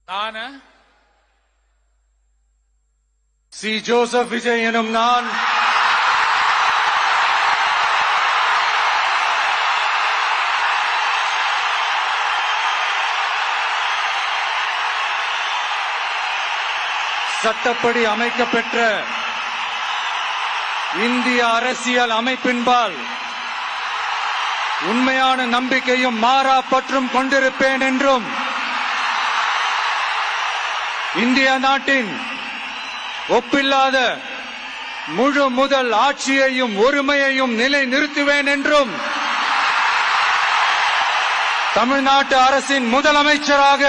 நான் C. Joseph Vijay எனும் நான் சட்டப்படி அமைக்கப்பெற்ற இந்திய அரசியல் அமைப்பின்பால் உண்மையான நம்பிக்கையும் மாறா பற்றும் கொண்டிருப்பேன் என்றும் இந்திய நாட்டின் ஒப்பில்லாத முழு முதல் ஆட்சியையும் ஒருமையையும் நிலை நிறுத்துவேன் என்றும் தமிழ்நாட்டு அரசின் முதலமைச்சராக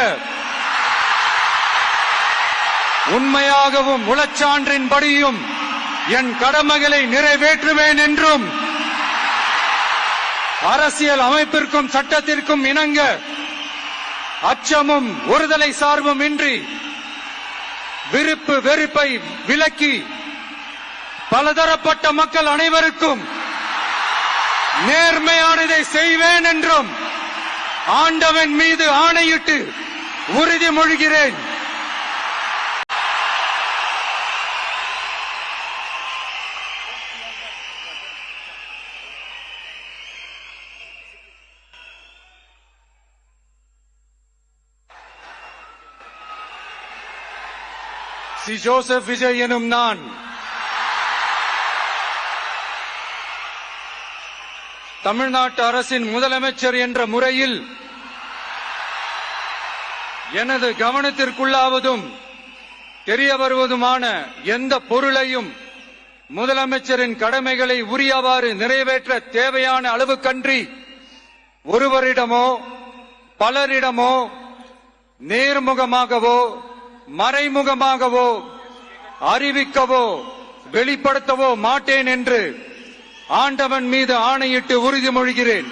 உண்மையாகவும் உளச்சான்றின்படியும் என் கடமைகளை நிறைவேற்றுவேன் என்றும் அரசியல் அமைப்பிற்கும் சட்டத்திற்கும் இணங்க அச்சமும் ஒருதலை சார்பும் இன்றி விருப்பு வெறுப்பை விலக்கி பலதரப்பட்ட மக்கள் அனைவருக்கும் நேர்மையானதை செய்வேன் என்றும் ஆண்டவன் மீது ஆணையிட்டு உறுதிமொழிகிறேன். சி. ஜோசப் விஜய் எனும் நான் தமிழ்நாட்டு அரசின் முதலமைச்சர் என்ற முறையில் எனது கவனத்திற்குள்ளாவதும் தெரிய வருவதுமான எந்த பொருளையும் முதலமைச்சரின் கடமைகளை உரியவாறு நிறைவேற்ற தேவையான அளவுக்கன்றி ஒருவரிடமோ பலரிடமோ நேர்முகமாகவோ மறைமுகமாகவோ அறிவிக்கவோ வெளிப்படுத்தவோ மாட்டேன் என்று ஆண்டவன் மீது ஆணையிட்டு உறுதிமொழிகிறேன்.